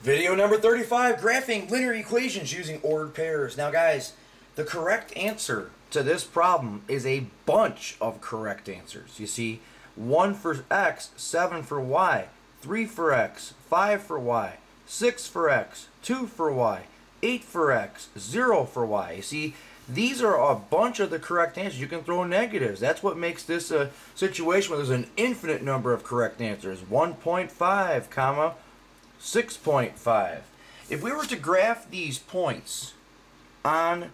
Video number 35, graphing linear equations using ordered pairs. Now guys, the correct answer to this problem is a bunch of correct answers. You see, 1 for x, 7 for y, 3 for x, 5 for y, 6 for x, 2 for y, 8 for x, 0 for y. You see, these are a bunch of the correct answers. You can throw negatives. That's what makes this a situation where there's an infinite number of correct answers. 1.5, comma, 6.5. If we were to graph these points on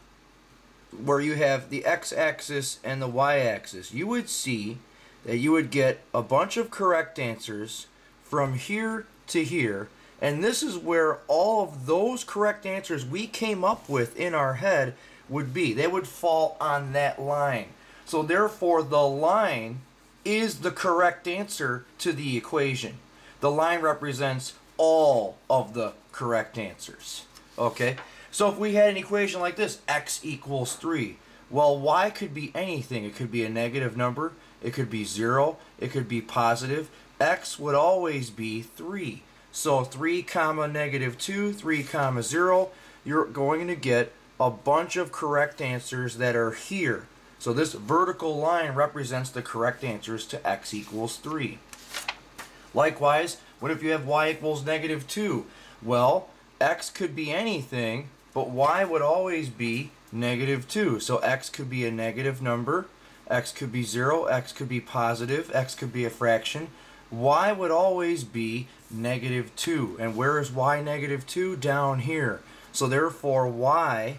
where you have the x-axis and the y-axis, you would see that you would get a bunch of correct answers from here to here, and this is where all of those correct answers we came up with in our head would be. They would fall on that line. So therefore the line is the correct answer to the equation. The line represents all of the correct answers. Okay, so if we had an equation like this, x equals 3, well, y could be anything. It could be a negative number, it could be 0, it could be positive. X would always be 3. So 3 comma negative 2, 3 comma 0, you're going to get a bunch of correct answers that are here. So this vertical line represents the correct answers to x equals 3. Likewise, what if you have y equals negative 2? Well, x could be anything, but y would always be negative 2. So x could be a negative number, x could be 0, x could be positive, x could be a fraction. Y would always be negative 2. And where is y negative 2? Down here. So therefore y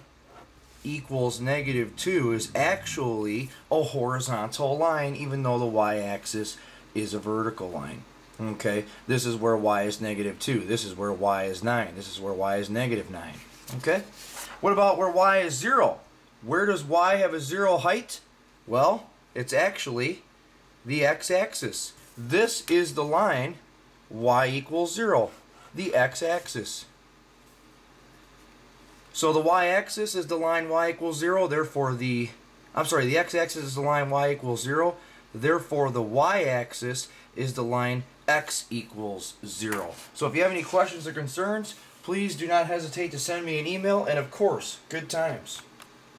equals negative 2 is actually a horizontal line, even though the y-axis is a vertical line. Okay, this is where y is negative 2. This is where y is 9. This is where y is negative 9. Okay, what about where y is 0? Where does y have a 0 height? Well, it's actually the x-axis. This is the line y equals 0, the x-axis. So the y-axis is the line y equals 0, therefore the x-axis is the line y equals 0, therefore the y-axis is the line x equals 0. So if you have any questions or concerns, please do not hesitate to send me an email, and of course, good times.